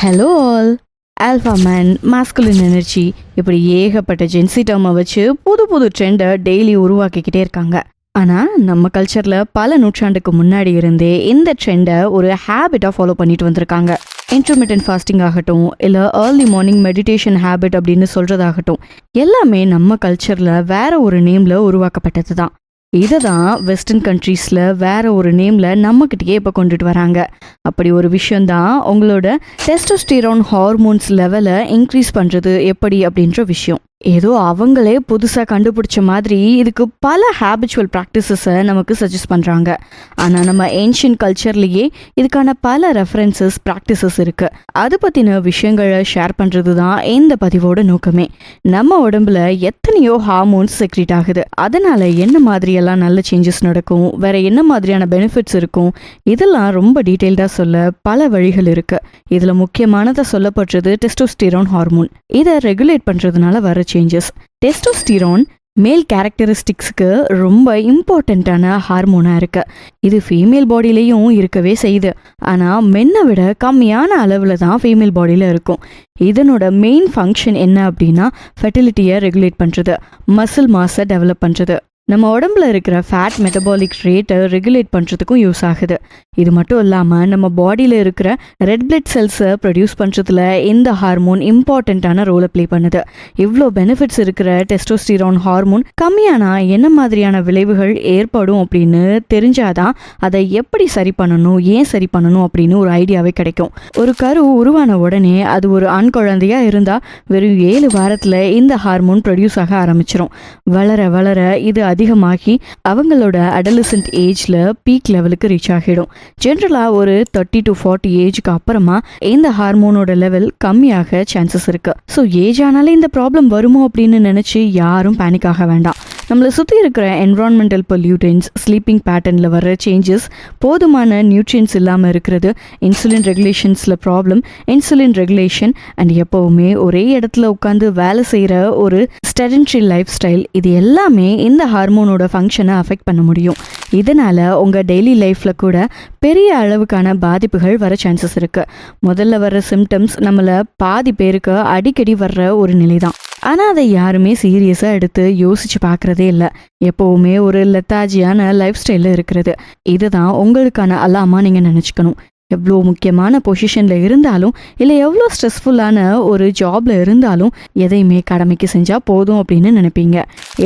Hello all. Alpha man, masculine energy, இப்படி ஏகப்பட்ட gen Z டேர்மை வச்சு புது புது ட்ரெண்டை டெய்லி உருவாக்கிக்கிட்டே இருக்காங்க. ஆனால் நம்ம கல்ச்சரில் பல நூற்றாண்டுக்கு முன்னாடி இருந்தே இந்த ட்ரெண்டை ஒரு ஹேபிட்டாக ஃபாலோ பண்ணிட்டு வந்திருக்காங்க. இன்டர்மிட்டன்ட் ஃபாஸ்டிங் ஆகட்டும், இல்லை ஏர்லி மார்னிங் மெடிடேஷன் ஹேபிட் அப்படின்னு சொல்கிறதாகட்டும், எல்லாமே நம்ம கல்ச்சரில் வேற ஒரு நேமில் உருவாக்கப்பட்டது தான். இதை தான் வெஸ்டர்ன் கண்ட்ரீஸில் வேற ஒரு நேமில் நம்மக்கிட்டேயே இப்போ கொண்டுட்டு வராங்க. அப்படி ஒரு விஷயந்தான் உங்களோட டெஸ்டோஸ்டிரான் ஹார்மோன்ஸ் லெவலை இன்க்ரீஸ் பண்ணுறது எப்படி அப்படின்ற விஷயம். ஏதோ அவங்களே புதுசாக கண்டுபிடிச்ச மாதிரி இதுக்கு பல ஹேபிச்சுவல் ப்ராக்டிசஸை நமக்கு சஜஸ்ட் பண்ணுறாங்க. ஆனால் நம்ம ஏன்ஷியன் கல்ச்சர்லேயே இதுக்கான பல ரெஃபரன்சஸ் ப்ராக்டிசஸ் இருக்குது. அது பற்றின விஷயங்களை ஷேர் பண்ணுறது தான் இந்த பதிவோட நோக்கமே. நம்ம உடம்புல எத்தனையோ ஹார்மோன்ஸ் செக்ரீட் ஆகுது. அதனால் என்ன மாதிரியெல்லாம் நல்ல சேஞ்சஸ் நடக்கும், வேற என்ன மாதிரியான பெனிஃபிட்ஸ் இருக்கும், இதெல்லாம் ரொம்ப டீட்டெயில்டாக சொல்ல பல வழிகள் இருக்குது. இதில் முக்கியமானதை சொல்லப்படுறது டெஸ்டோஸ்டிரான் ஹார்மோன். இதை ரெகுலேட் பண்ணுறதுனால வர சேஞ்சஸ். டெஸ்டோஸ்டிரான் மேல் கேரக்டரிஸ்டிக்ஸுக்கு ரொம்ப இம்பார்ட்டண்ட்டான ஹார்மோனாக இருக்குது. இது ஃபீமேல் பாடியிலையும் இருக்கவே செய்யுது. ஆனால் மென்னை விட கம்மியான அளவில் தான் ஃபீமேல் பாடியில் இருக்கும். இதனோட மெயின் ஃபங்க்ஷன் என்ன அப்படின்னா ஃபெர்டிலிட்டியை ரெகுலேட் பண்ணுறது, மசில் மாஸை டெவலப் பண்ணுறது, நம்ம உடம்புல இருக்கிற ஃபேட் மெட்டபாலிக் ரேட்டை ரெகுலேட் பண்ணுறதுக்கும் யூஸ் ஆகுது. இது மட்டும் இல்லாமல் நம்ம பாடியில் இருக்கிற ரெட் பிளட் செல்ஸை ப்ரொடியூஸ் பண்ணுறதுல இந்த ஹார்மோன் இம்பார்ட்டண்ட்டான ரோலை ப்ளே பண்ணுது. இவ்வளோ பெனிஃபிட்ஸ் இருக்கிற டெஸ்டோஸ்டிரான் ஹார்மோன் கம்மியானா என்ன மாதிரியான விளைவுகள் ஏற்படும் அப்படின்னு தெரிஞ்சாதான் அதை எப்படி சரி பண்ணணும், ஏன் சரி பண்ணணும் அப்படின்னு ஒரு ஐடியாவே கிடைக்கும். ஒரு கரு உருவான உடனே அது ஒரு ஆண் குழந்தையாக இருந்தால் வெறும் 7 வாரத்தில் இந்த ஹார்மோன் ப்ரொடியூஸ் ஆக ஆரம்பிச்சிடும். வளர வளர இது அதிகமாகி அவங்களோட அடலசன்ட் ஏஜ்ல பீக் லெவலுக்கு ரீச் ஆகிடும். ஜென்ரலாக ஒரு 30 to 40 ஏஜுக்கு அப்புறமா இந்த ஹார்மோனோட லெவல் கம்மியாக சான்சஸ் இருக்கு. ஸோ ஏஜ் ஆனாலே இந்த ப்ராப்ளம் வருமோ அப்படின்னு நினைச்சு யாரும் பேனிக் ஆக வேண்டாம். நம்மளை சுற்றி இருக்கிற என்விரான்மெண்டல் பொல்யூட்டன்ஸ், ஸ்லீப்பிங் பேட்டர்னில் வர சேஞ்சஸ், போதுமான நியூட்ரியன்ஸ் இல்லாமல் இருக்கிறது, இன்சுலின் ரெகுலேஷன்ஸில் ப்ராப்ளம், இன்சுலின் ரெகுலேஷன் அண்ட் எப்போவுமே ஒரே இடத்துல உட்காந்து வேலை செய்கிற ஒரு ஸ்டெடென்ட்ரி லைஃப் ஸ்டைல், இது எல்லாமே இந்த ஹார்மோனோட ஃபங்க்ஷனை அஃபெக்ட் பண்ண முடியும். இதனால் உங்கள் டெய்லி லைஃப்பில் கூட பெரிய அளவுக்கான பாதிப்புகள் வர சான்சஸ் இருக்குது. முதல்ல வர்ற சிம்டம்ஸ் நம்மளை பாதி பேருக்கு அடிக்கடி வர்ற ஒரு நிலை தான். ஆனால் அதை யாருமே சீரியஸாக எடுத்து யோசிச்சு பார்க்குறதே இல்லை. எப்போவுமே ஒரு லெத்தாஜியான லைஃப் ஸ்டைலில் இருக்கிறது. இதுதான் உங்களுக்கான அலாமாக நீங்கள் நினச்சிக்கணும். எவ்வளோ முக்கியமான பொசிஷனில் இருந்தாலும், இல்லை எவ்வளோ ஸ்ட்ரெஸ்ஃபுல்லான ஒரு ஜாபில் இருந்தாலும், எதையுமே கடமைக்கு செஞ்சால் போதும் அப்படின்னு நினைப்பீங்க.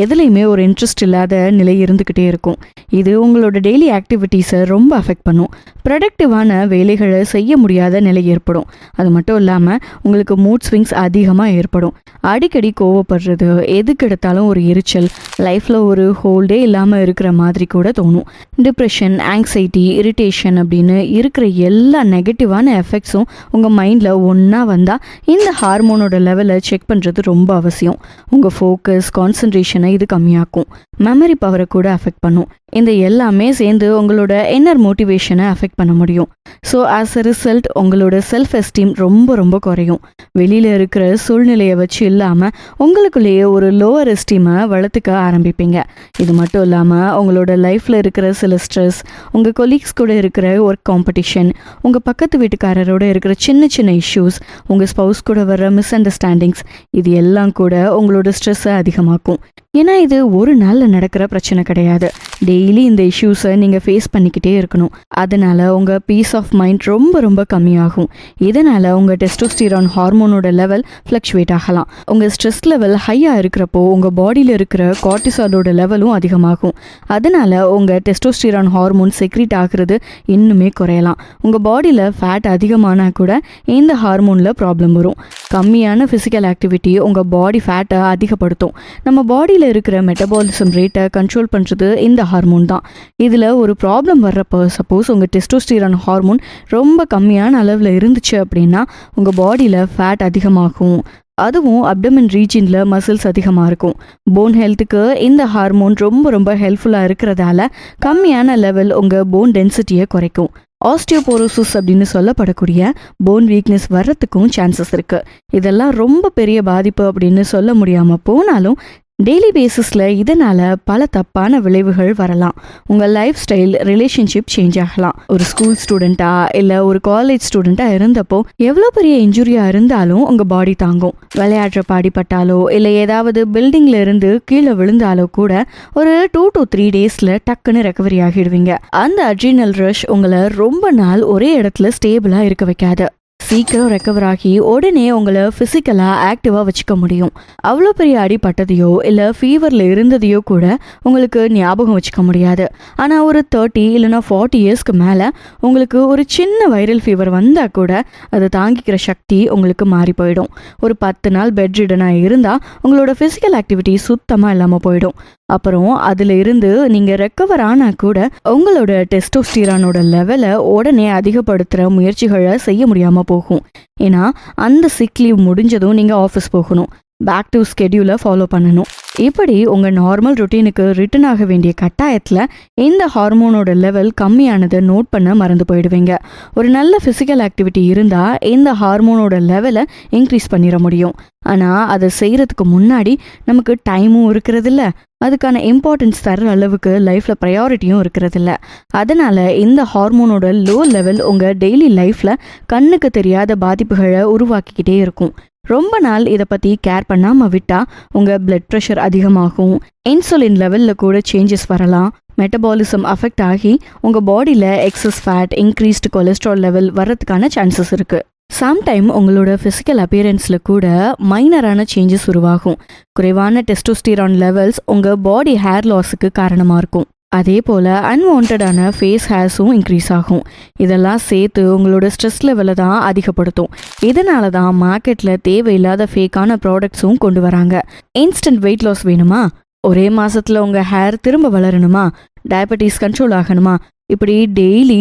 எதுலேயுமே ஒரு இன்ட்ரெஸ்ட் இல்லாத நிலை இருந்துக்கிட்டே இருக்கும். இது உங்களோட டெய்லி ஆக்டிவிட்டீஸை ரொம்ப அஃபெக்ட் பண்ணும். ப்ரொடக்டிவான வேலைகளை செய்ய முடியாத நிலை ஏற்படும். அது மட்டும் இல்லாமல் உங்களுக்கு மூட் ஸ்விங்ஸ் அதிகமாக ஏற்படும். அடிக்கடி கோவப்படுறது, எதுக்கு எடுத்தாலும் ஒரு எரிச்சல், லைஃப்பில் ஒரு ஹோல்டே இல்லாமல் இருக்கிற மாதிரி கூட தோணும். டிப்ரெஷன், ஆங்ஸைட்டி, இரிட்டேஷன் அப்படின்னு இருக்கிற எல்லா நெகட்டிவான எஃபெக்ட்ஸும் உங்கள் மைண்டில் ஒன்றா வந்தால் இந்த ஹார்மோனோட லெவலை செக் பண்ணுறது ரொம்ப அவசியம். உங்கள் ஃபோக்கஸ், கான்சன்ட்ரேஷனை இது கம்மியாக்கும். மெமரி பவரை கூட அஃபெக்ட் பண்ணும். இந்த எல்லாமே சேர்ந்து உங்களோட இன்னர் மோட்டிவேஷனை அஃபெக்ட் பண்ண முடியும். ஸோ ஆஸ் அ ரிசல்ட் உங்களோட செல்ஃப் எஸ்டீம் ரொம்ப ரொம்ப குறையும். வெளியில் இருக்கிற சூழ்நிலையை வச்சு இல்லாமல் உங்களுக்குள்ளேயே ஒரு லோவர் எஸ்டீமை வளர்த்துக்க ஆரம்பிப்பீங்க. இது மட்டும் இல்லாமல் உங்களோட லைஃப்பில் இருக்கிற சில ஸ்ட்ரெஸ், உங்கள் கொலீக்ஸ் கூட இருக்கிற ஒர்க் காம்படிஷன், உங்கள் பக்கத்து வீட்டுக்காரரோட இருக்கிற சின்ன சின்ன இஷ்யூஸ், உங்கள் ஸ்பவுஸ் கூட வர்ற மிஸ் அண்டர்ஸ்டாண்டிங்ஸ், இது எல்லாம் கூட உங்களோட ஸ்ட்ரெஸ்ஸை அதிகமாக்கும். ஏன்னா இது ஒரு நாளில் நடக்கிற பிரச்சனை கிடையாது. டெய்லி இந்த இஷ்யூஸை நீங்கள் ஃபேஸ் பண்ணிக்கிட்டே இருக்கணும். அதனால் உங்கள் பீஸ் ஆஃப் மைண்ட் ரொம்ப ரொம்ப கம்மியாகும். இதனால் உங்கள் டெஸ்டோஸ்டிரான் ஹார்மோனோட லெவல் ஃப்ளக்சுவேட் ஆகலாம். உங்கள் ஸ்ட்ரெஸ் லெவல் ஹையாக இருக்கிறப்போ உங்கள் பாடியில் இருக்கிற கார்டிசாலோட லெவலும் அதிகமாகும். அதனால் உங்கள் டெஸ்டோஸ்டிரான் ஹார்மோன் செக்ரீட் ஆகிறது இன்னுமே குறையலாம். உங்கள் பாடியில் ஃபேட் அதிகமானால் கூட இந்த ஹார்மோனில் ப்ராப்ளம் வரும். கம்மியான ஃபிசிக்கல் ஆக்டிவிட்டி உங்கள் பாடி ஃபேட்டை அதிகப்படுத்தும். நம்ம பாடியில் இருக்கிற மெட்டபாலிசம் ரேட்டை கண்ட்ரோல் பண்ணுறது இந்த ஹார்மோன் தான். இதில் ஒரு ப்ராப்ளம் வர்றப்போ, சப்போஸ் உங்கள் டெஸ்டோஸ்டிரான் ஹார்மோன் ரொம்ப கம்மியான அளவில் இருந்துச்சு அப்படின்னா உங்கள் பாடியில் ஃபேட் அதிகமாகும். அதுவும் அப்டமன் ரீஜியனில் மசில்ஸ் அதிகமாக இருக்கும். போன் ஹெல்த்துக்கு இந்த ஹார்மோன் ரொம்ப ரொம்ப ஹெல்ப்ஃபுல்லாக இருக்கிறதால கம்மியான லெவல் உங்கள் போன் டென்சிட்டியை குறைக்கும். ஆஸ்டியோபோரோசிஸ் அப்படின்னு சொல்லப்படக்கூடிய போன் வீக்னஸ் வர்றதுக்கும் சான்சஸ் இருக்குது. இதெல்லாம் ரொம்ப பெரிய பாதிப்பு அப்படின்னு சொல்ல முடியாமல் போனாலும் டெய்லி பேசிஸில் இதனால பல தப்பான விளைவுகள் வரலாம். உங்கள் லைஃப் ஸ்டைல், ரிலேஷன்ஷிப் சேஞ்ச் ஆகலாம். ஒரு ஸ்கூல் ஸ்டூடெண்ட்டா இல்லை ஒரு காலேஜ் ஸ்டூடெண்ட்டாக இருந்தப்போ எவ்வளோ பெரிய இன்ஜுரியாக இருந்தாலும் உங்கள் பாடி தாங்கும். விளையாடுறப்ப அடிபட்டாலோ இல்லை ஏதாவது பில்டிங்கில் இருந்து கீழே விழுந்தாலோ கூட ஒரு 2 to 3 டேஸில் டக்குன்னு ரெக்கவரி ஆகிடுவீங்க. அந்த அட்ரினல் ரஷ் உங்களை ரொம்ப நாள் ஒரே இடத்துல ஸ்டேபிளாக இருக்க வைக்காது. சீக்கிரம் ரெக்கவர் ஆகி உடனே உங்களை ஃபிசிக்கலாக ஆக்டிவாக வச்சுக்க முடியும். அவ்வளோ பெரிய அடிப்பட்டதையோ இல்லை ஃபீவரில் இருந்ததையோ கூட உங்களுக்கு ஞாபகம் வச்சுக்க முடியாது. ஆனால் ஒரு 30 இல்லைனா 40 இயர்ஸ்க்கு மேலே உங்களுக்கு ஒரு சின்ன வைரல் ஃபீவர் வந்தால் கூட அதை தாங்கிக்கிற சக்தி உங்களுக்கு மாறி போயிடும். ஒரு 10 நாள் பெட் ரிடனாக இருந்தால் உங்களோட ஃபிசிக்கல் ஆக்டிவிட்டி சுத்தமாக இல்லாமல் போயிடும். அப்புறம் அதில் இருந்து நீங்கள் ரெக்கவர் ஆனால் கூட உங்களோட டெஸ்டோஸ்டிரானோட லெவலை உடனே அதிகப்படுத்துகிற முயற்சிகளை செய்ய முடியாமல் போகும். ஏன்னா அந்த சிக் லீவ் முடிஞ்சதும் நீங்கள் ஆஃபீஸ் போகணும், பேக் டு ஸ்கெடியூலை ஃபாலோ பண்ணணும். இப்படி உங்கள் நார்மல் ரொட்டீனுக்கு ரிட்டர்ன் ஆக வேண்டிய கட்டாயத்தில் இந்த ஹார்மோனோட லெவல் கம்மியானதை நோட் பண்ண மறந்து போயிடுவீங்க. ஒரு நல்ல ஃபிசிக்கல் ஆக்டிவிட்டி இருந்தால் இந்த ஹார்மோனோட லெவலை இன்க்ரீஸ் பண்ணிட முடியும். ஆனால் அதை செய்கிறதுக்கு முன்னாடி நமக்கு டைமும் இருக்கிறதில்ல, அதுக்கான இம்பார்ட்டன்ஸ் தர அளவுக்கு லைஃப்பில் ப்ரையாரிட்டியும் இருக்கிறதில்ல. அதனால் இந்த ஹார்மோனோட லோ லெவல் உங்கள் டெய்லி லைஃப்பில் கண்ணுக்கு தெரியாத பாதிப்புகளை உருவாக்கிக்கிட்டே இருக்கும். ரொம்ப நாள் இதை பற்றி கேர் பண்ணாமல் விட்டால் உங்கள் பிளட் ப்ரெஷர் அதிகமாகும், இன்சுலின் லெவலில் கூட சேஞ்சஸ் வரலாம், மெட்டபாலிசம் அஃபெக்ட் ஆகி உங்கள் பாடியில் excess fat, increased cholesterol level வர்றதுக்கான சான்சஸ் இருக்குது. சம்டைம் உங்களோட ஃபிசிக்கல் அப்பியரன்ஸில் கூட மைனரான சேஞ்சஸ் உருவாகும். குறைவான டெஸ்டோஸ்டிரான் லெவல்ஸ் உங்கள் பாடி ஹேர் லாஸுக்கு காரணமாக இருக்கும். அதே போல் அன்வான்டான ஃபேஸ் ஹேர்ஸும் இன்க்ரீஸ் ஆகும். இதெல்லாம் சேர்த்து உங்களோட ஸ்ட்ரெஸ் லெவலை தான் அதிகப்படுத்தும். இதனால தான் மார்க்கெட்டில் தேவையில்லாத ஃபேக்கான ப்ராடக்ட்ஸும் கொண்டு வராங்க. இன்ஸ்டன்ட் வெயிட் லாஸ் வேணுமா, ஒரே மாதத்தில் உங்கள் ஹேர் திரும்ப வளரணுமா, டயபெட்டிஸ் கண்ட்ரோல் ஆகணுமா, இப்படி டெய்லி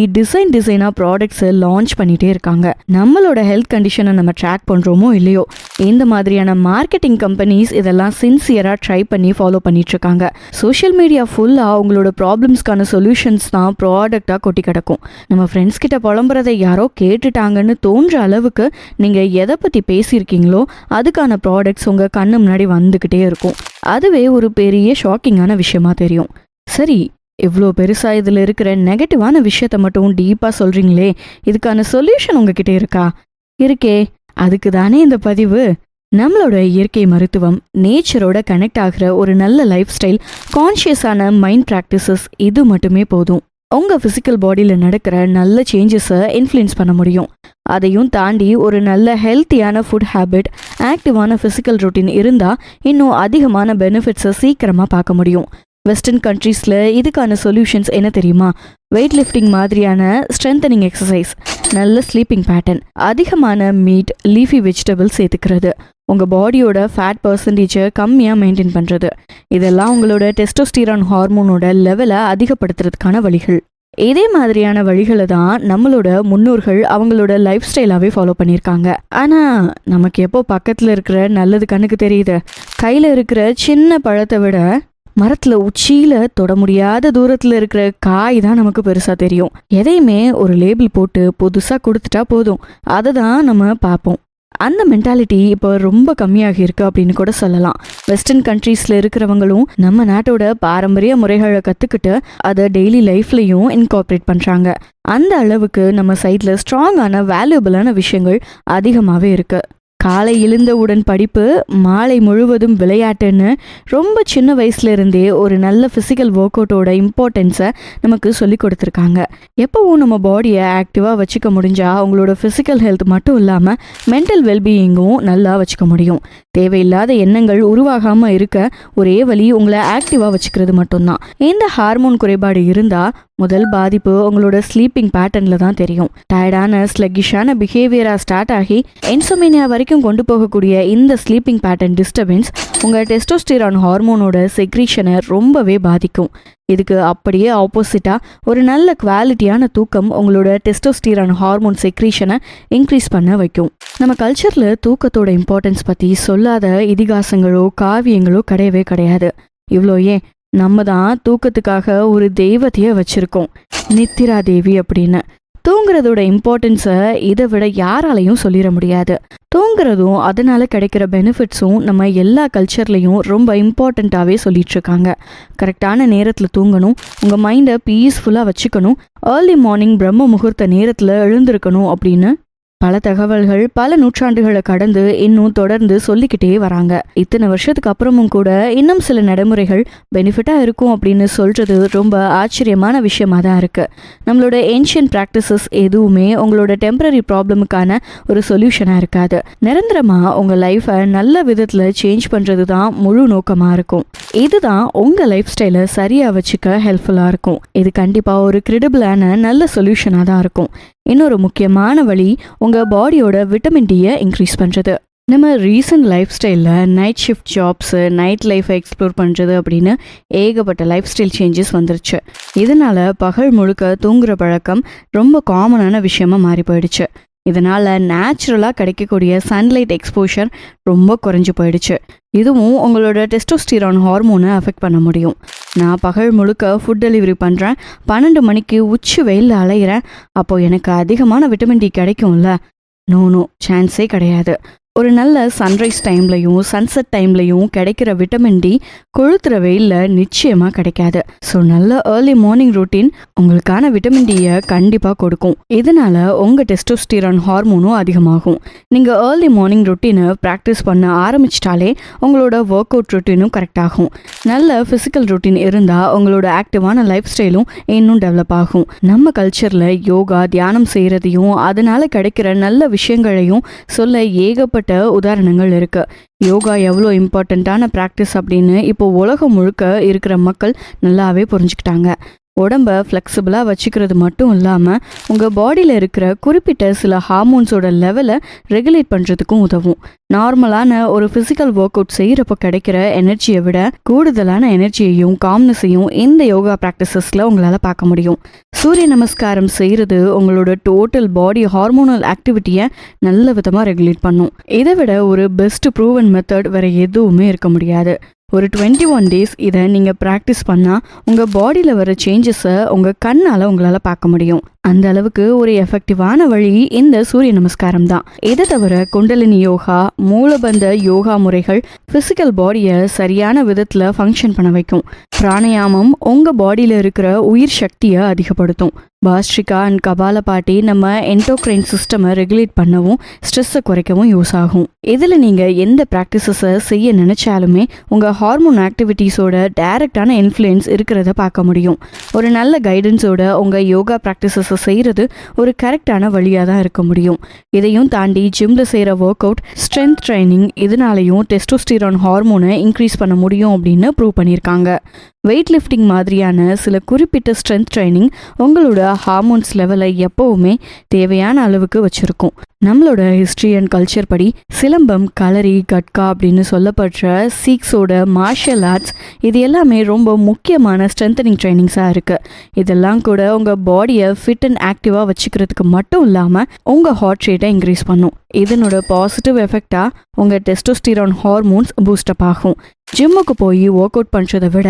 டிசைனாக ப்ராடக்ட்ஸை லான்ச் பண்ணிகிட்டே இருக்காங்க. நம்மளோட ஹெல்த் கண்டிஷனை நம்ம ட்ராக் பண்ணுறோமோ இல்லையோ, இந்த மாதிரியான மார்க்கெட்டிங் கம்பெனிஸ் இதெல்லாம் சின்சியராக ட்ரை பண்ணி ஃபாலோ பண்ணிகிட்ருக்காங்க. சோஷியல் மீடியா ஃபுல்லாக உங்களோட ப்ராப்ளம்ஸ்க்கான சொல்யூஷன்ஸ் தான் ப்ராடக்டாக கொட்டி கிடக்கும். நம்ம ஃப்ரெண்ட்ஸ் கிட்ட புலம்புறதை யாரோ கேட்டுட்டாங்கன்னு தோன்ற அளவுக்கு நீங்கள் எதை பற்றி பேசியிருக்கீங்களோ அதுக்கான ப்ராடக்ட்ஸ் உங்கள் கண்ணு முன்னாடி வந்துக்கிட்டே இருக்கும். அதுவே ஒரு பெரிய ஷாக்கிங்கான விஷயமா தெரியும். சரி, இவ்வளோ பெருசாக இதில் இருக்கிற நெகட்டிவான விஷயத்த மட்டும் டீப்பாக சொல்கிறீங்களே, இதுக்கான சொல்யூஷன் உங்ககிட்ட இருக்கா? இருக்கே, அதுக்கு தானே இந்த பதிவு. நம்மளோட இயற்கை மருத்துவம், நேச்சரோட கனெக்ட் ஆகிற ஒரு நல்ல லைஃப் ஸ்டைல், கான்ஷியஸான மைண்ட் ப்ராக்டிசஸ், இது மட்டுமே போதும் உங்கள் ஃபிசிக்கல் பாடியில் நடக்கிற நல்ல சேஞ்சஸை இன்ஃப்ளூயன்ஸ் பண்ண முடியும். அதையும் தாண்டி ஒரு நல்ல ஹெல்த்தியான ஃபுட் ஹேபிட், ஆக்டிவான ஃபிசிக்கல் ரொட்டீன் இருந்தால் இன்னும் அதிகமான பெனிஃபிட்ஸை சீக்கிரமாக பார்க்க முடியும். வெஸ்டர்ன் கண்ட்ரீஸில் இதுக்கான சொல்யூஷன்ஸ் என்ன தெரியுமா? வெயிட் லிஃப்டிங் மாதிரியான ஸ்ட்ரென்தனிங் எக்ஸசைஸ், நல்ல ஸ்லீப்பிங் பேட்டர்ன், அதிகமான மீட், லீஃபி வெஜிடபிள்ஸ் சேர்த்துக்கிறது, உங்கள் பாடியோட ஃபேட் பர்சன்டேஜை கம்மியாக மெயின்டைன் பண்ணுறது, இதெல்லாம் உங்களோட டெஸ்டோஸ்டிரான் ஹார்மோனோட லெவலை அதிகப்படுத்துறதுக்கான வழிகள். இதே மாதிரியான வழிகளை தான் நம்மளோட முன்னோர்கள் அவங்களோட லைஃப் ஸ்டைலாகவே ஃபாலோ பண்ணியிருக்காங்க. ஆனால் நமக்கு எப்போ பக்கத்தில் இருக்கிற நல்லது கண்ணுக்கு தெரியுது? கையில் இருக்கிற சின்ன பழத்தை விட மரத்தில் உச்சியில் தொட முடியாத தூரத்தில் இருக்கிற காய் தான் நமக்கு பெருசாக தெரியும். எதையுமே ஒரு லேபிள் போட்டு புதுசாக கொடுத்துட்டா போதும், அதை தான் நம்ம பார்ப்போம். அந்த மென்டாலிட்டி இப்போ ரொம்ப கம்மியாகி இருக்கு அப்படின்னு கூட சொல்லலாம். வெஸ்டர்ன் கண்ட்ரீஸில் இருக்கிறவங்களும் நம்ம நாட்டோட பாரம்பரிய முறைகளை கற்றுக்கிட்டு அதை டெய்லி லைஃப்லையும் இன்கார்பரேட் பண்ணுறாங்க. அந்த அளவுக்கு நம்ம சைடில் ஸ்ட்ராங்கான வேல்யூபிளான விஷயங்கள் அதிகமாகவே இருக்குது. காலை எழுந்தவுடன் படிப்பு, மாலை முழுவதும் விளையாட்டுன்னு ரொம்ப சின்ன வயசுல இருந்தே ஒரு நல்ல ஃபிசிக்கல் ஒர்க் அவுட்டோட இம்பார்ட்டன்ஸை நமக்கு சொல்லி கொடுத்துருக்காங்க. எப்பவும் நம்ம பாடியை ஆக்டிவாக வச்சுக்க முடிஞ்சா அவங்களோட ஃபிசிக்கல் ஹெல்த் மட்டும் இல்லாமல் மென்டல் வெல்பீயிங்கும் நல்லா வச்சுக்க முடியும். தேவையில்லாத எண்ணங்கள் உருவாகாமல் இருக்க ஒரே வழி உங்களை ஆக்டிவாக வச்சுக்கிறது மட்டும்தான். இந்த ஹார்மோன் குறைபாடு இருந்தால் முதல் பாதிப்பு உங்களோட ஸ்லீப்பிங் பேட்டர்னில் தான் தெரியும். டயர்டான ஸ்லக்கிஷான பிஹேவியராக ஸ்டார்ட் ஆகி இன்சோமேனியா வரைக்கும் கொண்டு போகக்கூடிய இந்த ஸ்லீப்பிங் பேட்டர்ன் டிஸ்டர்பன்ஸ் உங்கள் டெஸ்டோஸ்டிரான் ஹார்மோனோட செக்ரீஷனை ரொம்பவே பாதிக்கும். இதுக்கு அப்படியே ஆப்போசிட்டாக ஒரு நல்ல குவாலிட்டியான தூக்கம் உங்களோட டெஸ்டோஸ்டிரான் ஹார்மோன் செக்ரீஷனை இன்க்ரீஸ் பண்ண வைக்கும். நம்ம கல்ச்சரில் தூக்கத்தோட இம்பார்ட்டன்ஸ் பற்றி சொல்லாத இதிகாசங்களோ காவியங்களோ கிடையவே கிடையாது. இவ்வளோ ஏன், நம்ம தான் தூக்கத்துக்காக ஒரு தெய்வத்தையே வச்சுருக்கோம், நித்திரா தேவி அப்படின்னு. தூங்குறதோட இம்பார்ட்டன்ஸை இதை விட யாராலையும் சொல்லிட முடியாது. தூங்குறதும் அதனால கிடைக்கிற பெனிஃபிட்ஸும் நம்ம எல்லா கல்ச்சர்லையும் ரொம்ப இம்பார்ட்டண்ட்டாகவே சொல்லிட்டு இருக்காங்க. கரெக்டான நேரத்தில் தூங்கணும், உங்கள் மைண்டை பீஸ்ஃபுல்லாக வச்சுக்கணும், ஏர்லி மார்னிங் பிரம்ம முகூர்த்த நேரத்தில் எழுந்திருக்கணும் அப்படின்னு பல தகவல்கள் பல நூற்றாண்டுகளை கடந்து இன்னும் தொடர்ந்து சொல்லிக்கிட்டே வராங்க. இத்தனை வருஷத்துக்கு அப்புறமும் கூட இன்னும் சில நடைமுறைகள் பெனிஃபிட்டாக இருக்கும் அப்படின்னு சொல்றது ரொம்ப ஆச்சரியமான விஷயமா தான் இருக்கு. நம்மளோட ஏன்ஷியன்ட் ப்ராக்டிசஸ் எதுவுமே உங்களோட டெம்பரரி ப்ராப்ளமுக்கான ஒரு சொல்யூஷனாக இருக்காது. நிரந்தரமாக உங்கள் லைஃப்பை நல்ல விதத்தில் சேஞ்ச் பண்ணுறது தான் முழு நோக்கமாக இருக்கும். இதுதான் உங்கள் லைஃப் ஸ்டைலை சரியாக வச்சுக்க ஹெல்ப்ஃபுல்லாக இருக்கும். இது கண்டிப்பாக ஒரு கிரெடிபிளான நல்ல சொல்யூஷனாக தான் இருக்கும். இன்னொரு முக்கியமான வழி உங்கள் பாடியோட விட்டமின் டியை இன்க்ரீஸ் பண்ணுறது. நம்ம ரீசன்ட் லைஃப் ஸ்டைலில் நைட் ஷிஃப்ட் ஜாப்ஸு, நைட் லைஃப்பை எக்ஸ்ப்ளோர் பண்ணுறது அப்படின்னு ஏகப்பட்ட லைஃப் ஸ்டைல் சேஞ்சஸ் வந்துருச்சு. இதனால் பகல் முழுக்க தூங்குற பழக்கம் ரொம்ப காமனான விஷயமா மாறி போயிடுச்சு. இதனால் நேச்சுரலாக கிடைக்கக்கூடிய சன்லைட் எக்ஸ்போஷர் ரொம்ப குறைஞ்சி போயிடுச்சு. இதுவும் உங்களோட டெஸ்டோஸ்டிரான் ஹார்மோனை அஃபெக்ட் பண்ண முடியும். நான் பகல் முழுக்க ஃபுட் டெலிவரி பண்ணுறேன், 12 மணிக்கு உச்சி வெயிலில் அலையிறேன், அப்போது எனக்கு அதிகமான விட்டமின் டி கிடைக்கும்ல? நோ, சான்ஸே கிடையாது. ஒரு நல்ல சன்ரைஸ் டைம்லையும் சன்செட் டைம்லையும் கிடைக்கிற விட்டமின் டி கொளுத்துற வெயிலில் நிச்சயமாக கிடைக்காது. ஸோ நல்ல ஏர்லி மார்னிங் ரொட்டீன் உங்களுக்கான விட்டமின் டியை கண்டிப்பாக கொடுக்கும். இதனால் உங்கள் டெஸ்டோஸ்டிரான் ஹார்மோனும் அதிகமாகும். நீங்கள் ஏர்லி மார்னிங் ரொட்டீனை ப்ராக்டிஸ் பண்ண ஆரம்பிச்சிட்டாலே உங்களோட ஒர்க் அவுட் ரொட்டீனும் கரெக்டாகும். நல்ல ஃபிசிக்கல் ரொட்டீன் இருந்தால் உங்களோட ஆக்டிவான லைஃப் ஸ்டைலும் இன்னும் டெவலப் ஆகும். நம்ம கல்ச்சரில் யோகா, தியானம் செய்கிறதையும் அதனால் கிடைக்கிற நல்ல விஷயங்களையும் சொல்ல ஏகப்பட்ட உதாரணங்கள் இருக்கு. யோகா எவ்வளோ இம்பார்ட்டண்ட்டான ப்ராக்டிஸ் அப்படின்னு இப்போ உலகம் முழுக்க இருக்கிற மக்கள் நல்லாவே புரிஞ்சுக்கிட்டாங்க. உடம்பை ஃப்ளெக்சிபிளாக வச்சுக்கிறது மட்டும் இல்லாமல் உங்கள் பாடியில் இருக்கிற குறிப்பிட்ட சில ஹார்மோன்ஸோட லெவலை ரெகுலேட் பண்ணுறதுக்கும் உதவும். நார்மலான ஒரு ஃபிசிக்கல் ஒர்க் அவுட் செய்கிறப்ப கிடைக்கிற எனர்ஜியை விட கூடுதலான எனர்ஜியையும் காம்னஸையும் இந்த யோகா ப்ராக்டிசஸில் உங்களால் பார்க்க முடியும். சூரிய நமஸ்காரம் செய்கிறது உங்களோட டோட்டல் பாடி ஹார்மோனல் ஆக்டிவிட்டியை நல்ல விதமாக ரெகுலேட் பண்ணும். இதை விட ஒரு பெஸ்ட் ப்ரூவன் மெத்தட் வேறு எதுவுமே இருக்க முடியாது. ஒரு 21 days இதை நீங்கள் ப்ராக்டிஸ் பண்ணால் உங்கள் பாடியில் வர சேஞ்சஸை உங்கள் கண்ணால் உங்களால் பார்க்க முடியும். அந்த அளவுக்கு ஒரு எஃபெக்டிவான வழி இந்த சூரிய நமஸ்காரம் தான். இதை தவிர குண்டலினி யோகா, மூலபந்த யோகா முறைகள் ஃபிசிக்கல் பாடியை சரியான விதத்தில் ஃபங்க்ஷன் பண்ண வைக்கும். பிராணயாமம் உங்கள் பாடியில் இருக்கிற உயிர் சக்தியை அதிகப்படுத்தும். பாஸ்ட்ரிகா அண்ட் கபாலபாட்டி நம்ம என்டோக்ரைன் சிஸ்டமை ரெகுலேட் பண்ணவும் ஸ்ட்ரெஸ்ஸை குறைக்கவும் யூஸ் ஆகும். இதில் நீங்கள் எந்த ப்ராக்டிசஸை செய்ய நினச்சாலுமே உங்கள் ஹார்மோன் ஆக்டிவிட்டீஸோட டைரக்டான இன்ஃப்ளூயன்ஸ் இருக்கிறத பார்க்க முடியும். ஒரு நல்ல கைடன்ஸோட உங்கள் யோகா ப்ராக்டிசஸை செய்கிறது ஒரு கரெக்டான வழியாக தான் இருக்க முடியும். இதையும் தாண்டி ஜிம்மில் செய்கிற ஒர்க் அவுட், ஸ்ட்ரென்த் ட்ரைனிங் இதனாலையும் டெஸ்டோஸ்டிரான் ஹார்மோனை இன்க்ரீஸ் பண்ண முடியும் அப்படின்னு ப்ரூவ் பண்ணியிருக்காங்க. வெயிட் லிஃப்டிங் மாதிரியான சில குறிப்பிட்ட ஸ்ட்ரென்த் ட்ரைனிங் உங்களோட ஹார்மோன்ஸ் லெவலை எப்போவுமே தேவையான அளவுக்கு வச்சுருக்கும். நம்மளோட ஹிஸ்ட்ரி அண்ட் கல்ச்சர் படி சிலம்பம், களரி, கட்கா அப்படின்னு சொல்லப்படுற சீக்ஸோட மார்ஷியல் ஆர்ட்ஸ் இது எல்லாமே ரொம்ப முக்கியமான ஸ்ட்ரென்தனிங் ட்ரைனிங்ஸாக இருக்குது. இதெல்லாம் கூட உங்கள் பாடியை ஃபிட் அண்ட் ஆக்டிவாக வச்சுக்கிறதுக்கு மட்டும் இல்லாமல் உங்கள் ஹார்ட் ரேட்டை இன்க்ரீஸ் பண்ணும். இதனோட பாசிட்டிவ் எஃபெக்டாக உங்கள் டெஸ்டோஸ்டிரான் ஹார்மோன்ஸ் பூஸ்டப் ஆகும். ஜிம்முக்கு போய் ஒர்க் அவுட் பண்ணுறதை விட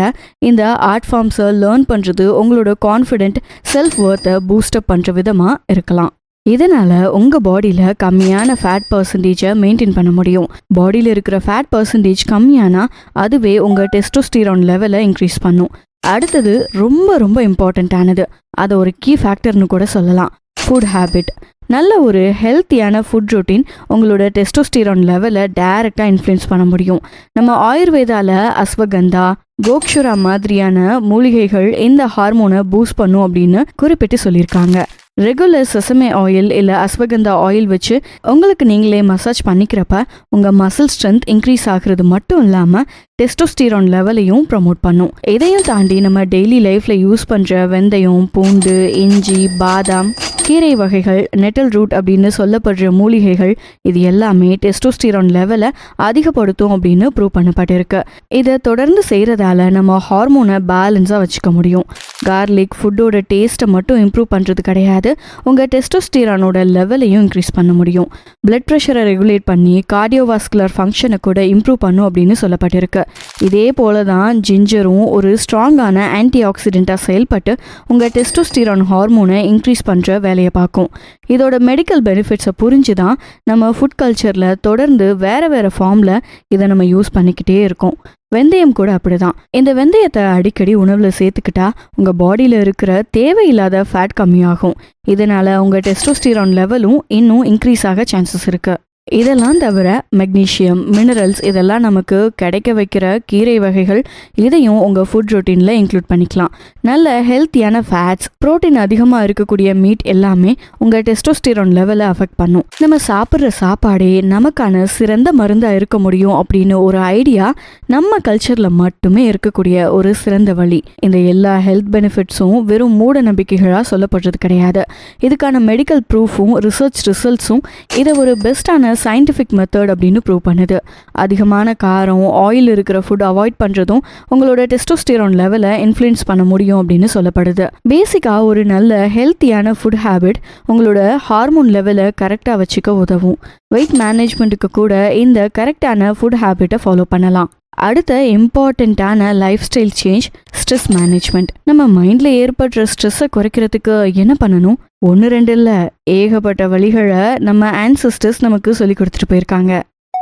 இந்த ஆர்ட் ஃபார்ம்ஸை லேர்ன் பண்ணுறது உங்களோட கான்ஃபிடென்ட், செல்ஃப் ஒர்த்தை பூஸ்டப் பண்ணுற விதமாக இருக்கலாம். இதனால் உங்கள் பாடியில் கம்மியான ஃபேட் பர்சன்டேஜை மெயின்டைன் பண்ண முடியும். பாடியில் இருக்கிற ஃபேட் பர்சன்டேஜ் கம்மியானா அதுவே உங்கள் டெஸ்டோஸ்டிரான் லெவலை இன்க்ரீஸ் பண்ணும். அடுத்தது ரொம்ப ரொம்ப இம்பார்ட்டண்ட்டானது, அதை ஒரு கீ ஃபேக்டர்னு கூட சொல்லலாம், ஃபுட் ஹேபிட். நல்ல ஒரு ஹெல்த்தியான ஃபுட் ரொட்டீன் உங்களோட டெஸ்டோஸ்டிரான் லெவலை டைரெக்டாக இன்ஃப்ளூயன்ஸ் பண்ண முடியும். நம்ம ஆயுர்வேதாவில் அஸ்வகந்தா, கோக்ஷுரா மாதிரியான மூலிகைகள் இந்த ஹார்மோனை பூஸ்ட் பண்ணும் அப்படின்னு குறிப்பிட்டு சொல்லியிருக்காங்க. ரெகுலர் செசமே ஆயில் இல்லை அஸ்வகந்தா ஆயில் வச்சு உங்களுக்கு நீங்களே மசாஜ் பண்ணிக்கிறப்ப உங்கள் மசில் ஸ்ட்ரென்த் இன்க்ரீஸ் ஆகுறது மட்டும் இல்லாமல் டெஸ்டோஸ்டிரான் லெவலையும் ப்ரமோட் பண்ணும். இதையும் தாண்டி நம்ம டெய்லி லைஃப்பில் யூஸ் பண்ணுற வெந்தயம், பூண்டு, இஞ்சி, பாதாம், கீரை வகைகள், நெட்டல் ரூட் அப்படின்னு சொல்லப்படுற மூலிகைகள் இது எல்லாமே டெஸ்டோஸ்டிரான் லெவலை அதிகப்படுத்தும் அப்படின்னு ப்ரூவ் பண்ணப்பட்டிருக்கு. இதை தொடர்ந்து செய்கிறதால நம்ம ஹார்மோனை பேலன்ஸாக வச்சுக்க முடியும். கார்லிக் ஃபுட்டோட டேஸ்ட்டை மட்டும் இம்ப்ரூவ் பண்ணுறது கிடையாது, உங்கள் டெஸ்டோஸ்டிரானோட லெவலையும் இன்க்ரீஸ் பண்ண முடியும். பிளட் ப்ரெஷரை ரெகுலேட் பண்ணி கார்டியோவாஸ்குலர் ஃபங்க்ஷனை கூட இம்ப்ரூவ் பண்ணும் அப்படின்னு சொல்லப்பட்டிருக்கு. இதே போல தான் ஜிஞ்சரும் ஒரு ஸ்ட்ராங்கான ஆன்டி ஆக்சிடென்ட்டாக செயல்பட்டு உங்கள் டெஸ்டோஸ்டிரான் ஹார்மோனை இன்க்ரீஸ் பண்ணுற வேலையை பார்க்கும். இதோட மெடிக்கல் பெனிஃபிட்ஸை புரிஞ்சு தான் நம்ம ஃபுட் கல்ச்சரில் தொடர்ந்து வேறு வேறு ஃபார்மில் இதை நம்ம யூஸ் பண்ணிக்கிட்டே இருக்கோம். வெந்தயம் கூட அப்படிதான். இந்த வெந்தயத்தை அடிக்கடி உணவுல சேர்த்துக்கிட்டா உங்க பாடியில இருக்கிற தேவையில்லாத ஃபேட் கம்மியாகும். இதனால உங்க டெஸ்டோஸ்டிரான் லெவலும் இன்னும் இன்க்ரீஸ் ஆக சான்சஸ் இருக்கு. இதெல்லாம் தவிர மெக்னீஷியம், மினரல்ஸ் இதெல்லாம் நமக்கு கிடைக்க வைக்கிற கீரை வகைகள், இதையும் உங்கள் ஃபுட் ரொட்டீனில் இன்க்ளூட் பண்ணிக்கலாம். நல்ல ஹெல்த்தியான ஃபேட்ஸ், ப்ரோட்டீன் அதிகமாக இருக்கக்கூடிய மீட் எல்லாமே உங்கள் டெஸ்டோஸ்டிரான் லெவலை அஃபெக்ட் பண்ணும். நம்ம சாப்பிட்ற சாப்பாடே நமக்கான சிறந்த மருந்தாக இருக்க முடியும் அப்படின்னு ஒரு ஐடியா நம்ம கல்ச்சரில் மட்டுமே இருக்கக்கூடிய ஒரு சிறந்த வழி. இந்த எல்லா ஹெல்த் பெனிஃபிட்ஸும் வெறும் மூட நம்பிக்கைகளாக சொல்லப்படுறது கிடையாது. இதுக்கான மெடிக்கல் ப்ரூஃபும் ரிசர்ச் ரிசல்ட்ஸும் இதை ஒரு பெஸ்ட்டான சயின்டிஃபிக் மெத்தட் அப்படின்னு ப்ரூவ் பண்ணுது. அதிகமான காரம், ஆயில் இருக்கிற ஃபுட் அவாய்ட் பண்ணுறதும் உங்களோட டெஸ்டோஸ்டிரான் லெவலை இன்ஃப்ளூயன்ஸ் பண்ண முடியும் அப்படின்னு சொல்லப்படுது. பேசிக்காக ஒரு நல்ல ஹெல்த்தியான ஃபுட் ஹேபிட் உங்களோட ஹார்மோன் லெவலை கரெக்டாக வச்சுக்க உதவும். வெயிட் மேனேஜ்மெண்ட்டுக்கு கூட இந்த கரெக்டான ஃபுட் ஹேபிட்டை ஃபாலோ பண்ணலாம். அடுத்த இம்பார்ட்டண்ட்டான life style change stress management. நம்ம மைண்டில் ஏற்படுற ஸ்ட்ரெஸ்ஸை குறைக்கிறதுக்கு என்ன பண்ணணும்? 1-2 இல்லை, ஏகப்பட்ட வழிகளை நம்ம ஆன்செஸ்டர்ஸ் நமக்கு சொல்லி கொடுத்துட்டு போயிருக்காங்க.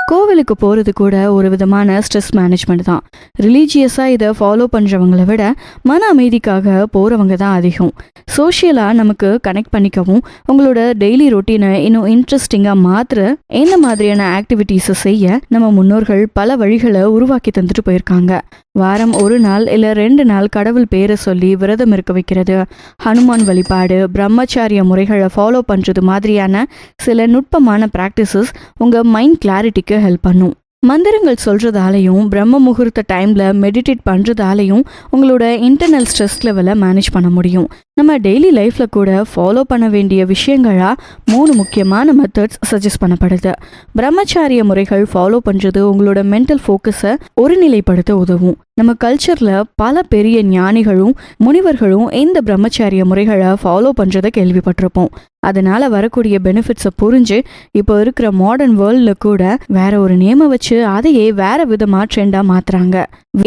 கோவிலுக்கு போகிறது கூட ஒரு விதமான ஸ்ட்ரெஸ் மேனேஜ்மெண்ட் தான். ரிலீஜியஸாக இதை ஃபாலோ பண்ணுறவங்கள விட மன அமைதிக்காக போகிறவங்க தான் அதிகம். சோஷியலாக நமக்கு கனெக்ட் பண்ணிக்கவும் உங்களோட டெய்லி ரொட்டீனை இன்னும் இன்ட்ரெஸ்டிங்காக மாற்றுற இந்த மாதிரியான ஆக்டிவிட்டீஸை செய்ய நம்ம முன்னோர்கள் பல வழிகளை உருவாக்கி தந்துட்டு போயிருக்காங்க. வாரம் 1 நாள் இல்லை 2 நாள் கடவுள் பேரை சொல்லி விரதம் இருக்க வைக்கிறது, ஹனுமான் வழிபாடு, பிரம்மச்சாரிய முறைகளை ஃபாலோ பண்ணுறது மாதிரியான சில நுட்பமான ப்ராக்டிசஸ் உங்கள் மைண்ட் கிளாரிட்டிக்கு ஹெல்ப் பண்ணும். மந்திரங்கள் சொல்கிறதாலையும் பிரம்ம முகூர்த்த டைமில் மெடிடேட் பண்ணுறதாலையும் உங்களோட இன்டர்னல் ஸ்ட்ரெஸ் லெவலை மேனேஜ் பண்ண முடியும். நம்ம டெய்லி லைஃப்பில் கூட ஃபாலோ பண்ண வேண்டிய விஷயங்களாக 3 முக்கியமான மெத்தட்ஸ் சஜஸ்ட் பண்ணப்படுது. பிரம்மச்சாரிய முறைகள் ஃபாலோ பண்ணுறது உங்களோட மென்டல் ஃபோக்கஸை ஒருநிலைப்படுத்த உதவும். நம்ம கல்ச்சரில் பல பெரிய ஞானிகளும் முனிவர்களும் இந்த பிரம்மச்சாரிய முறைகளை ஃபாலோ பண்ணுறதை கேள்விப்பட்டிருப்போம். அதனால் வரக்கூடிய பெனிஃபிட்ஸை புரிஞ்சு இப்போ இருக்கிற மாடர்ன் வேர்ல்டில் கூட வேற ஒரு நேமை வச்சு அதையே வேற விதமாக ட்ரெண்டாக மாற்றுறாங்க.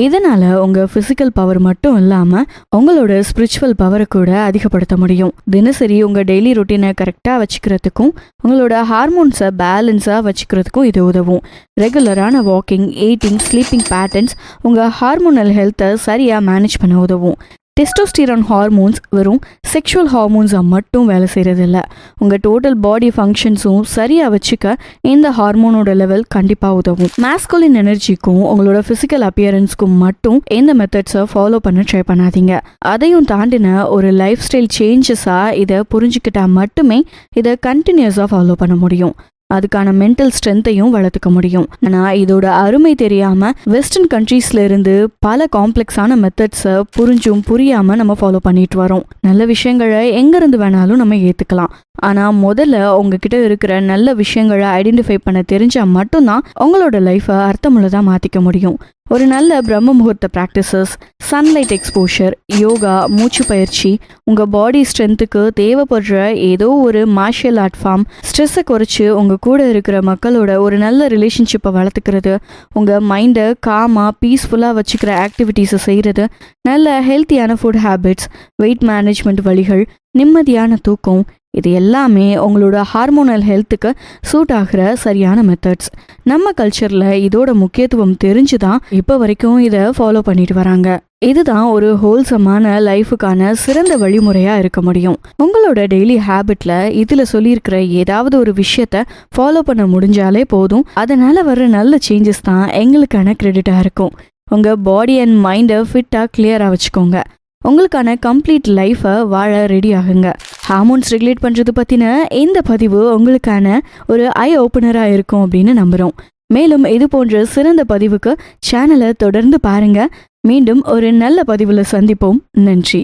இதனால் உங்கள் ஃபிசிக்கல் பவர் மட்டும் இல்லாமல் உங்களோட ஸ்பிரிச்சுவல் பவரை கூட அதிகப்படுத்த முடியும். தினசரி உங்கள் டெய்லி ரொட்டீனை கரெக்டாக வச்சுக்கிறதுக்கும் உங்களோட ஹார்மோன்ஸை பேலன்ஸாக வச்சுக்கிறதுக்கும் இது உதவும். ரெகுலரான வாக்கிங், ஈட்டிங், ஸ்லீப்பிங் பேட்டர்ன்ஸ் உங்கள் ஹார்மோனல் ஹெல்த்தை சரியாக மேனேஜ் பண்ண உதவும். டெஸ்டோஸ்டிரான் ஹார்மோன்ஸ் வெறும் செக்ஷுவல் ஹார்மோன்ஸாக மட்டும் வேலை செய்கிறதில்ல, உங்கள் டோட்டல் பாடி ஃபங்க்ஷன்ஸும் சரியாக வச்சுக்க இந்த ஹார்மோனோட லெவல் கண்டிப்பாக உதவும். மாஸ்குலின் எனர்ஜிக்கும் உங்களோட ஃபிசிக்கல் அப்பியரன்ஸ்க்கும் மட்டும் இந்த மெத்தட்ஸை ஃபாலோ பண்ண ட்ரை பண்ணாதீங்க. அதையும் தாண்டின ஒரு லைஃப் ஸ்டைல் சேஞ்சஸாக இதை புரிஞ்சுக்கிட்டா மட்டுமே இதை கண்டினியூஸாக ஃபாலோ பண்ண முடியும். அதுக்கான மென்டல் ஸ்ட்ரென்த்தையும் வளர்த்துக்க முடியும். ஆனால் இதோட அருமை தெரியாமல் வெஸ்டர்ன் கண்ட்ரீஸ்ல இருந்து பல காம்ப்ளெக்ஸான மெத்தட்ஸை புரிஞ்சும் புரியாமல் நம்ம ஃபாலோ பண்ணிட்டு வரோம். நல்ல விஷயங்களை எங்கேருந்து வேணாலும் நம்ம ஏற்றுக்கலாம். ஆனால் முதல்ல உங்ககிட்ட இருக்கிற நல்ல விஷயங்களை ஐடென்டிஃபை பண்ண தெரிஞ்சால் மட்டும்தான் உங்களோட லைஃப்பை அர்த்தமுள்ளதாக மாற்றிக்க முடியும். ஒரு நல்ல பிரம்ம முகூர்த்த ப்ராக்டிசஸ், சன்லைட் எக்ஸ்போஷர், யோகா, மூச்சு பயிற்சி, உங்கள் பாடி ஸ்ட்ரென்த்துக்கு தேவைப்படுற ஏதோ ஒரு மார்ஷியல் ஆர்ட் ஃபார்ம், ஸ்ட்ரெஸ்ஸை குறைச்சி உங்கள் கூட இருக்கிற மக்களோட ஒரு நல்ல ரிலேஷன்ஷிப்பை வளர்த்துக்கிறது, உங்கள் மைண்டை காமாக பீஸ்ஃபுல்லாக வச்சுக்கிற ஆக்டிவிட்டீஸை செய்கிறது, நல்ல ஹெல்த்தியான ஃபுட் ஹேபிட்ஸ், வெயிட் மேனேஜ்மெண்ட் வழிகள், நிம்மதியான தூக்கம், இது எல்லாமே உங்களோட ஹார்மோனல் ஹெல்த்துக்கு சூட் ஆகிற சரியான மெத்தட்ஸ். நம்ம கல்ச்சரில் இதோட முக்கியத்துவம் தெரிஞ்சுதான் இப்போ வரைக்கும் இதை ஃபாலோ பண்ணிட்டு வராங்க. இதுதான் ஒரு ஹோல்சமான லைஃபுக்கான சிறந்த வழிமுறையாக இருக்க முடியும். உங்களோட டெய்லி ஹேபிட்ல இதில் சொல்லியிருக்கிற ஏதாவது ஒரு விஷயத்த ஃபாலோ பண்ண முடிஞ்சாலே போதும். அதனால வர்ற நல்ல சேஞ்சஸ் தான் எங்களுக்கான கிரெடிட்டாக இருக்கும். உங்கள் பாடி அண்ட் மைண்டை ஃபிட்டாக கிளியராக வச்சுக்கோங்க. உங்களுக்கான கம்ப்ளீட் லைஃப்பை வாழ ரெடி ஆகுங்க. ஹார்மோன்ஸ் ரெகுலேட் பண்ணுறது பற்றின இந்த பதிவு உங்களுக்கான ஒரு ஐ ஓப்பனராக இருக்கும் அப்படின்னு நம்புகிறோம். மேலும் இது போன்ற சிறந்த பதிவுக்கு சேனலை தொடர்ந்து பாருங்கள். மீண்டும் ஒரு நல்ல பதிவில் சந்திப்போம். நன்றி.